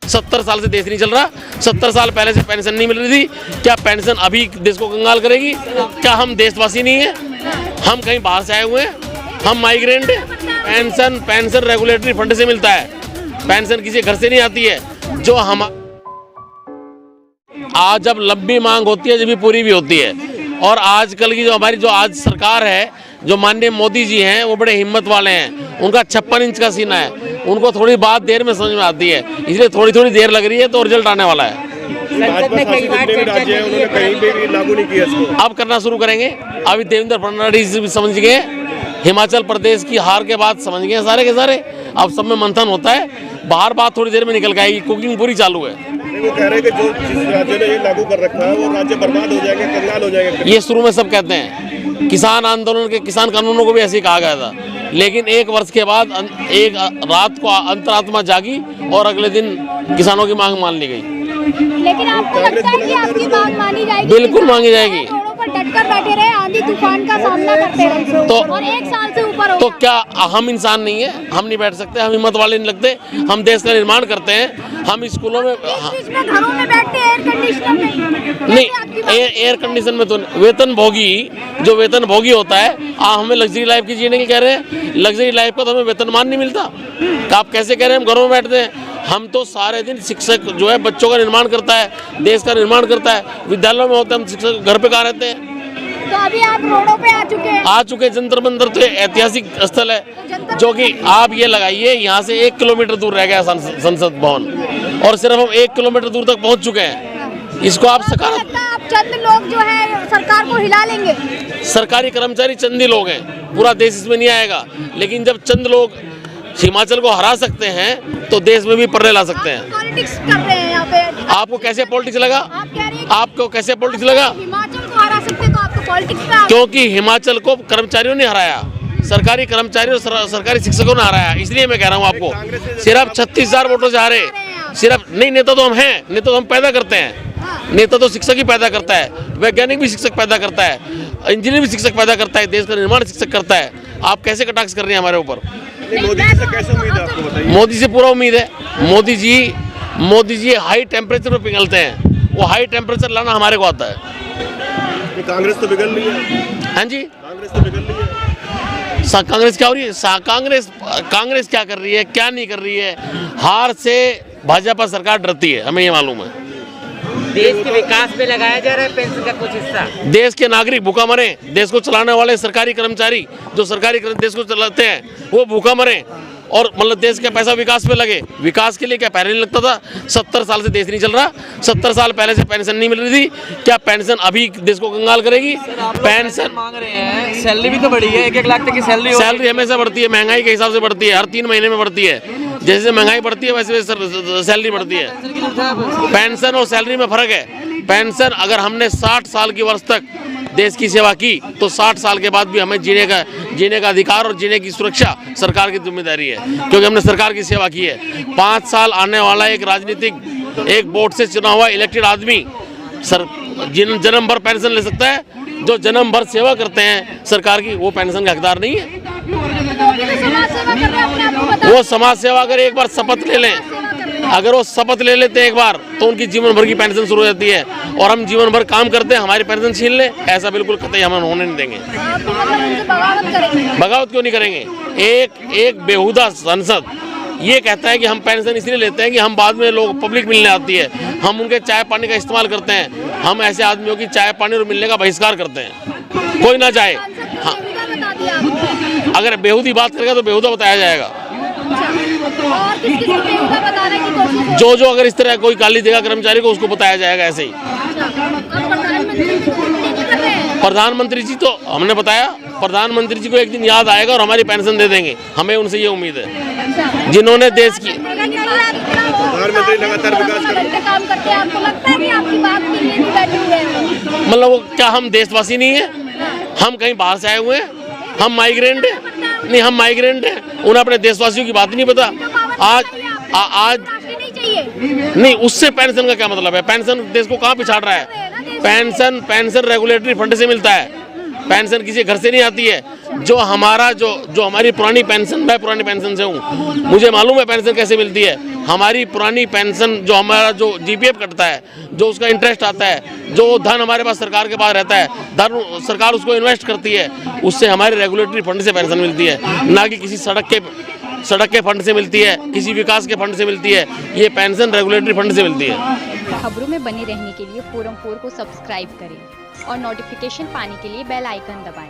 70 साल से देश नहीं चल रहा, 70 साल पहले से पेंशन नहीं मिल रही थी। क्या पेंशन अभी देश को कंगाल करेगी? क्या हम देशवासी नहीं है? हम कहीं बाहर से आए हुए हैं, हम माइग्रेंट हैं। पेंशन रेगुलेटरी फंड से मिलता है, पेंशन किसी घर से नहीं आती है। जो हम आज जब लंबी मांग होती है जब भी पूरी भी होती है। और आजकल की जो हमारी जो आज सरकार है, जो माननीय मोदी जी हैं, वो बड़े हिम्मत वाले हैं। उनका 56 इंच का सीना है, उनको थोड़ी बात देर में समझ में आती है, इसलिए थोड़ी देर लग रही है तो रिजल्ट आने वाला है। लागू नहीं किया इसको, अब करना शुरू करेंगे। अभी देवेंद्र फडणवीस भी समझ गए, हिमाचल प्रदेश की हार के बाद समझ गए सारे के सारे। अब सब में मंथन होता है, बाहर बात थोड़ी देर में निकल के आएगी, कुकिंग पूरी चालू है। वो कह रहे हैं कि जो जिस राज्य ने ये लागू कर रखा है वो राज्य बर्बाद हो जाएंगे, कंगाल हो जाएंगे। ये शुरू में सब कहते हैं, किसान आंदोलन के किसान कानूनों को भी ऐसे ही कहा गया था, लेकिन एक वर्ष के बाद एक रात को अंतरात्मा जागी और अगले दिन किसानों की मांग मान ली गई। लेकिन आपको लगता है कि आपकी मांग मानी जाएगी? बिल्कुल मांगी जाएगी। रोडों पर डटकर बैठे रहे, आंधी तूफान का सामना करते रहे, और एक साल से ऊपर हो तो गया। क्या हम इंसान नहीं है? हम नहीं बैठ सकते? हम हिम्मत वाले नहीं लगते? हम देश का निर्माण करते हैं, हम स्कूलों में घरों में बैठते एयर कंडीशनर में नहीं, एयर कंडीशन में तो वेतन भोगी होता है। हमें लग्जरी लाइफ की जीने की कह रहे हैं, लग्जरी लाइफ का तो हमें वेतनमान नहीं मिलता। आप कैसे कह रहे हैं हम घरों में बैठते हैं? हम तो सारे दिन शिक्षक जो है बच्चों का निर्माण करता है, देश का निर्माण करता है, विद्यालयों में होते हैं, हम शिक्षक घर पे कहाँ रहते हैं? तो अभी आप रोडों पे आ चुके हैं। जंतर मंतर तो ऐतिहासिक स्थल है, जो कि आप ये लगाइए यहाँ से 1 किलोमीटर दूर रह गया संसद भवन, और सिर्फ हम 1 किलोमीटर दूर तक पहुँच चुके हैं। इसको आप आप चंद लोग जो है सरकार को हिला लेंगे? सरकारी कर्मचारी चंद ही लोग हैं, पूरा देश इसमें नहीं आएगा। लेकिन जब चंद लोग हिमाचल को हरा सकते हैं तो देश में भी पर्रे ला सकते हैं। पॉलिटिक्स कर रहे हैं यहाँ पे। आपको कैसे पॉलिटिक्स लगा? आप कह रहे हैं आपको कैसे पॉलिटिक्स लगा? हिमाचल को हरा सकते तो आपको पॉलिटिक्स पे क्योंकि हिमाचल को कर्मचारियों ने हराया, सरकारी कर्मचारियों सरकारी शिक्षकों ने हराया। इसलिए मैं कह रहा हूँ आपको, सिर्फ 36,000 वोटों से हारे। सिर्फ नहीं, नेता तो हम हैं, नेता तो हम पैदा करते हैं। नेता तो शिक्षक ही पैदा करता है, वैज्ञानिक भी शिक्षक पैदा करता है, इंजीनियर भी शिक्षक पैदा करता है, देश का निर्माण शिक्षक करता है। आप कैसे कटाक्ष कर रहे हैं हमारे ऊपर? मोदी जी से कैसे उम्मीद है आपको, बताइए। मोदी से पूरा उम्मीद है। मोदी जी हाई टेम्परेचर में पिघलते हैं, वो हाई टेम्परेचर लाना हमारे को आता है। कांग्रेस तो बिगड़ रही है। हाँ जी, कांग्रेस तो बिगड़ रही है। कांग्रेस क्या हो रही है? कांग्रेस क्या कर रही है, क्या नहीं कर रही है? हार से भाजपा सरकार डरती है, हमें ये मालूम है। देश के विकास में लगाया जा रहा है पेंशन का कुछ हिस्सा। देश के नागरिक भूखा मरे, देश को चलाने वाले सरकारी कर्मचारी जो देश को चलाते हैं वो भूखा मरे, और मतलब देश का पैसा विकास पे लगे। विकास के लिए क्या पहले नहीं लगता था? 70 साल से देश नहीं चल रहा, 70 साल पहले से पेंशन नहीं मिल रही थी। क्या पेंशन अभी देश को कंगाल करेगी? पेंशन मांग रहे हैं, सैलरी भी तो बढ़ी है, 1-1 लाख तक की सैलरी हमेशा बढ़ती है, महंगाई के हिसाब से बढ़ती है, हर 3 महीने में बढ़ती है। जैसे महंगाई बढ़ती है वैसे सैलरी बढ़ती है। पेंशन और सैलरी में फर्क है। पेंशन अगर हमने 60 साल की वर्ष तक देश की सेवा की तो 60 साल के बाद भी हमें जीने का अधिकार और जीने की सुरक्षा सरकार की जिम्मेदारी है, क्योंकि हमने सरकार की सेवा की है। 5 साल आने वाला एक राजनीतिक एक वोट से चुना हुआ इलेक्टेड आदमी जन्म भर पेंशन ले सकता है। जो जन्म भर सेवा करते हैं सरकार की, वो पेंशन का हकदार नहीं है। वो समाज सेवा अगर एक बार शपथ ले लें, अगर वो शपथ ले लेते हैं एक बार, तो उनकी जीवन भर की पेंशन शुरू हो जाती है। और हम जीवन भर काम करते हैं, हमारी पेंशन छीन ले, ऐसा बिल्कुल कतई हम होने नहीं देंगे। बगावत क्यों नहीं करेंगे? एक बेहुदा सांसद ये कहता है कि हम पेंशन इसलिए लेते हैं कि हम बाद में लोग पब्लिक मिलने आती है, हम उनके चाय पानी का इस्तेमाल करते हैं, हम ऐसे आदमियों की चाय पानी और मिलने का बहिष्कार करते हैं। कोई ना चाहे, हाँ, अगर बेहुदी बात करेगा तो बेहुदा बताया जाएगा। जो अगर इस तरह कोई गाली देगा कर्मचारी को, उसको बताया जाएगा ऐसे ही। प्रधानमंत्री जी तो हमने बताया, प्रधानमंत्री जी को एक दिन याद आएगा और हमारी पेंशन दे देंगे, हमें उनसे ये उम्मीद है। जिन्होंने देश की प्रधानमंत्री लगातार विकास करते हैं, आपको लगता है कि आपकी बात के लिए नहीं बैठे हुए हैं? मतलब वो क्या हम देशवासी नहीं है? हम कहीं बाहर से आए हुए हैं, हम माइग्रेंट हैं? नहीं, हम माइग्रेंट हैं, उन्हें अपने देशवासियों की बात नहीं पता। आज नहीं, उससे पेंशन का क्या मतलब है? पेंशन देश को कहाँ पिछाड़ रहा है? पेंशन रेगुलेटरी फंड से मिलता है, पेंशन किसी घर से नहीं आती है। जो हमारी पुरानी पेंशन, मैं पुरानी पेंशन से हूँ, मुझे मालूम है पेंशन कैसे मिलती है। हमारी पुरानी पेंशन जो हमारा जो जीपीएफ कटता है, जो उसका इंटरेस्ट आता है, जो धन हमारे पास सरकार के पास रहता है, धन सरकार उसको इन्वेस्ट करती है, उससे हमारे रेगुलेटरी फंड से पेंशन मिलती है, ना कि किसी सड़क के फंड से मिलती है, किसी विकास के फंड से मिलती है। ये पेंशन रेगुलेटरी फंड से मिलती है। खबरों में बने रहने के लिए फोरम 4 को सब्सक्राइब करें और नोटिफिकेशन पाने के लिए बेल आइकन दबाएं।